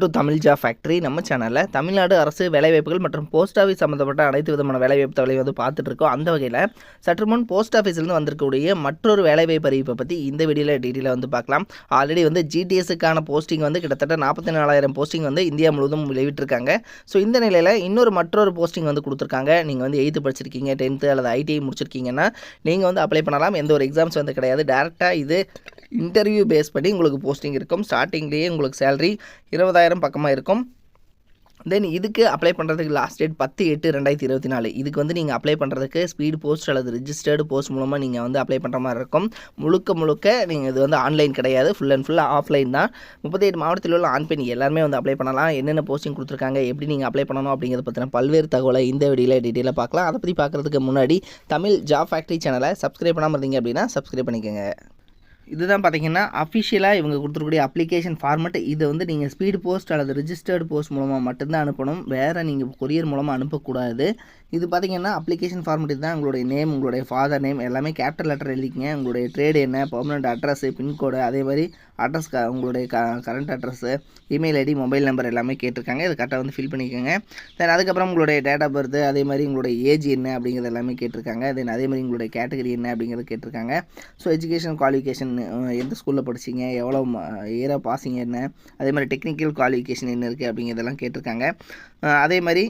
To Tamil job factory. நம்ம சேனலில் தமிழ்நாடு அரசு வேலைவாய்ப்புகள் மற்றும் போஸ்ட் ஆஃபீஸ் சம்மந்தப்பட்ட அனைத்து விதமான வேலைவாய்ப்பு தகவலை வந்து பார்த்துட்டு இருக்கோம். அந்த வகையில் சற்று முன் போஸ்ட் ஆஃபீஸ்லேருந்து வந்திருக்கக்கூடிய மற்றொரு வேலைவாய்ப்பு அறிவிப்பை பற்றி இந்த வீடியோவில் டீட்டெயிலாக வந்து பார்க்கலாம். ஆல்ரெடி வந்து ஜிடிஎஸ்க்கான போஸ்டிங் வந்து கிட்டத்தட்ட 44,000 போஸ்டிங் வந்து இந்தியா முழுவதும் வெளியிட்டிருக்காங்க. ஸோ இந்த நிலையில் மற்றொரு போஸ்டிங் வந்து கொடுத்துருக்காங்க. நீங்கள் வந்து 8th படிச்சிருக்கீங்க, 10th அல்லது ஐடிஐ முடிச்சிருக்கீங்கன்னா நீங்கள் வந்து அப்ளை பண்ணலாம். எந்த ஒரு எக்ஸாம்ஸ் வந்து கிடையாது. டேரெக்டாக இது இன்டர்வியூ பேஸ் பண்ணி உங்களுக்கு போஸ்டிங் இருக்கும். ஸ்டார்டிங்லேயே உங்களுக்கு சேலரி 20,000 பக்கமாக இருக்கும். தென் இதுக்கு அப்ளை பண்ணுறதுக்கு லாஸ்ட் டேட் 10/8/2024. இதுக்கு வந்து நீங்கள் அப்ளை பண்ணுறதுக்கு ஸ்பீட் போஸ்ட் அல்லது ரிஜிஸ்டர்டு போஸ்ட் மூலமாக நீங்கள் வந்து அப்ளை பண்ணுற மாதிரி இருக்கும். முழுக்க நீங்கள் இது வந்து ஆன்லைன் கிடையாது, ஃபுல் அண்ட் ஃபுல்லாக ஆஃப்லைன் தான். 38 மாவட்டத்தில் உள்ள ஆண் பெண் எல்லாருமே வந்து அப்ளை பண்ணலாம். என்னென்ன போஸ்டிங் கொடுத்துருக்காங்க, எப்படி நீங்கள் அப்ளை பண்ணணும் அப்படிங்கிறத பற்றின பல்வேறு தகவலை இந்த வீடியோவில் டீட்டெயிலாக பார்க்கலாம். அதை பற்றி பார்க்குறதுக்கு முன்னாடி தமிழ் ஜாப் ஃபேக்ட்ரி சேனலை சப்ஸ்கிரைப் பண்ணாமல் இருந்தீங்க அப்படின்னா சப்ஸ்கிரைப் பண்ணிக்கோங்க. இதுதான் பார்த்தீங்கன்னா அஃபிஷியலாக இவங்க கொடுத்துருக்கூடிய அப்ளிகேஷன் ஃபார்மெட். இதை வந்து நீங்கள் ஸ்பீடு போஸ்ட் அல்லது ரிஜிஸ்டர்டு போஸ்ட் மூலமாக மட்டும்தான் அனுப்பணும். வேறு நீங்கள் கொரியர் மூலமாக அனுப்பக்கூடாது. இது பார்த்தீங்கன்னா அப்ளிகேஷன் ஃபார்மெட் தான். உங்களுடைய நேம், உங்களுடைய ஃபாதர் நேம் எல்லாமே கேபிட்டல் லெட்டர் எழுதிக்கங்க. உங்களுடைய ட்ரேடு என்ன, பெர்மனெண்ட் அட்ரஸ், பின்கோடு, அதே மாதிரி அட்ரஸ், உங்களுடைய current address, email ID, mobile number எல்லாமே கேட்டிருக்காங்க. இது கரெக்டாக வந்து ஃபில் பண்ணிக்கோங்க. தென் அதுக்கப்புறம் உங்களுடைய டேட் ஆஃப் பர்த், அதே மாதிரி உங்களுடைய ஏஜ் என்ன அப்படிங்கிறது எல்லாமே கேட்டிருக்காங்க. தென் அதே மாதிரி உங்களுடைய கேட்டகரி என்ன அப்படிங்கிறது கேட்டிருக்காங்க. ஸோ எஜுகேஷன் குவாலிஃபிகேஷன், எந்த ஸ்கூலில் படிச்சிங்க, எவ்வளோ இயராக பாசிங் என்ன, அதே மாதிரி டெக்னிக்கல் குவாலிஃபிகேஷன் என்ன இருக்குது அப்படிங்கிறதெல்லாம் கேட்டிருக்காங்க. அதே மாதிரி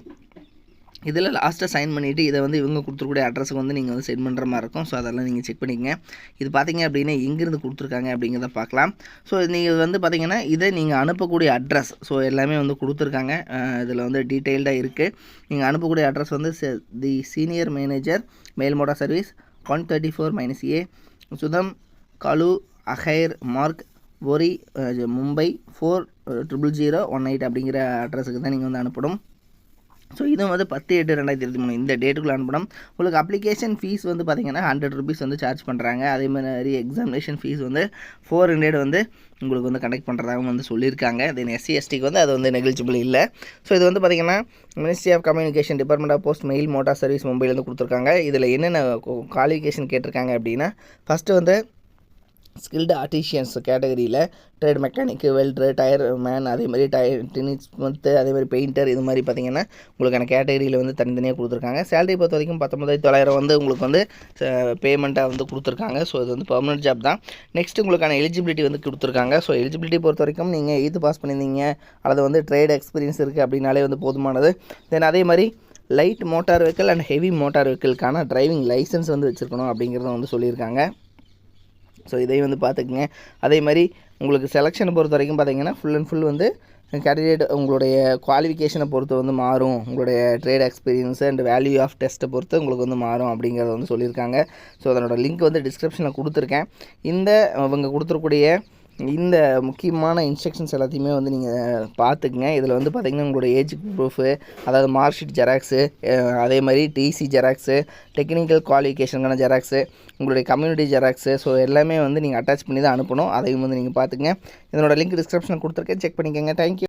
இதில் லாஸ்ட்டாக சைன் பண்ணிவிட்டு இதை வந்து இவங்க கொடுத்துருக்கூடிய அட்ரஸுக்கு வந்து நீங்கள் வந்து சென்ட் பண்ணுற மாதிரி இருக்கும். ஸோ அதெல்லாம் நீங்கள் செக் பண்ணிக்கங்க. இது பார்த்தீங்க அப்படின்னா எங்கேருந்து கொடுத்துருக்காங்க அப்படிங்கிறத பார்க்கலாம். ஸோ நீங்கள் வந்து பார்த்தீங்கன்னா இதை நீங்கள் அனுப்பக்கூடிய அட்ரஸ் ஸோ எல்லாமே வந்து கொடுத்துருக்காங்க. இதில் வந்து டீட்டெயில்டாக இருக்குது. நீங்கள் அனுப்பக்கூடிய அட்ரஸ் வந்து the senior manager mail motor service 134-A Sudam Kalu Ahire mark போரி மும்பை 400018 அப்படிங்கிற அட்ரஸுக்கு தான் நீங்கள் வந்து அனுப்பணும். ஸோ இதுவும் வந்து 10/8/2023 இந்த டேட்டுக்குள்ளே அனுப்பணும். உங்களுக்கு அப்ளிகேஷன் ஃபீஸ் வந்து பார்த்திங்கன்னா ₹100 வந்து சார்ஜ் பண்ணுறாங்க. அதே மாதிரி எக்ஸாமினேஷன் ஃபீஸ் வந்து 400 வந்து உங்களுக்கு வந்து கண்டக்ட் பண்ணுறதாகவும் வந்து சொல்லியிருக்காங்க. தென் SC/STக்கு வந்து அது வந்து நெகிழ்ச்சிபிள் இல்லை. ஸோ இது வந்து பார்த்திங்கன்னா ministry of communication, department of post, mail motor service மும்பைலேருந்து கொடுத்துருக்காங்க. இதில் என்னென்ன குவாலிஃபிகேஷன் கேட்டிருக்காங்க அப்படின்னா ஃபஸ்ட்டு வந்து ஸ்கில்டு ஆர்டிஷியன்ஸ் கேட்டகரியில் trade mechanic, welder, tyre man, அதே மாதிரி டினிஸ்மத்து, அதே மாதிரி பெயிண்டர், இது மாதிரி பார்த்திங்கன்னா உங்களுக்கான கேட்டகரியில் வந்து தனித்தனியாக கொடுத்துருக்காங்க. சேலரி பொறுத்த வரைக்கும் 19,900 வந்து உங்களுக்கு வந்து பேமெண்ட்டாக வந்து கொடுத்துருக்காங்க. ஸோ இது வந்து பெர்மனெண்ட் ஜாப் தான். நெக்ஸ்ட் உங்களுக்கான எலிஜிபிலிட்டி வந்து கொடுத்துருக்காங்க. ஸோ எலிஜிபிலிட்டி பொறுத்த வரைக்கும் நீங்கள் 8th பாஸ் பண்ணியிருந்தீங்க அல்லது வந்து ட்ரேட் எக்ஸ்பீரியன்ஸ் இருக்குது அப்படின்னாலே வந்து போதுமானது. தென் அதே மாதிரி light motor vehicle and heavy motor வெஹிக்கிள்கான டிரைவிங் லைசன்ஸ் வந்து வச்சுருக்கணும் அப்படிங்கிறத வந்து சொல்லியிருக்காங்க. ஸோ இதையும் வந்து பார்த்துக்குங்க. அதே மாதிரி உங்களுக்கு செலெக்ஷனை பொறுத்த வரைக்கும் பார்த்திங்கன்னா ஃபுல் அண்ட் ஃபுல் வந்து கேண்டிடேட் உங்களுடைய குவாலிஃபிகேஷனை பொறுத்து வந்து மாறும். உங்களுடைய trade experience and value of டெஸ்ட்டை பொறுத்து உங்களுக்கு வந்து மாறும் அப்படிங்கிறத வந்து சொல்லியிருக்காங்க. ஸோ அதனோட லிங்க் வந்து டிஸ்கிரிப்ஷனில் கொடுத்துருக்கேன். இவங்க கொடுத்துருக்கூடிய இந்த முக்கியமான இன்ஸ்ட்ரக்ஷன்ஸ் எல்லாத்தையுமே வந்து நீங்கள் பார்த்துக்குங்க. இதில் வந்து பார்த்திங்கன்னா உங்களுடைய ஏஜ் ப்ரூஃபு, அதாவது மார்க் ஷீட் ஜெராக்ஸு, அதே மாதிரி டிசி ஜெராக்ஸு, டெக்னிக்கல் குவாலிஃபிகேஷனுக்கான ஜெராக்ஸு, உங்களுடைய கம்யூனிட்டி ஜெராக்ஸு, ஸோ எல்லாமே வந்து நீங்கள் அட்டாச் பண்ணி தான் அனுப்பணும். அதையும் வந்து நீங்கள் பார்த்துக்குங்க. இதனோட லிங்க் டிஸ்கிரிப்ஷனில் கொடுத்துருக்கேன், செக் பண்ணிக்கோங்க. தேங்க்யூ.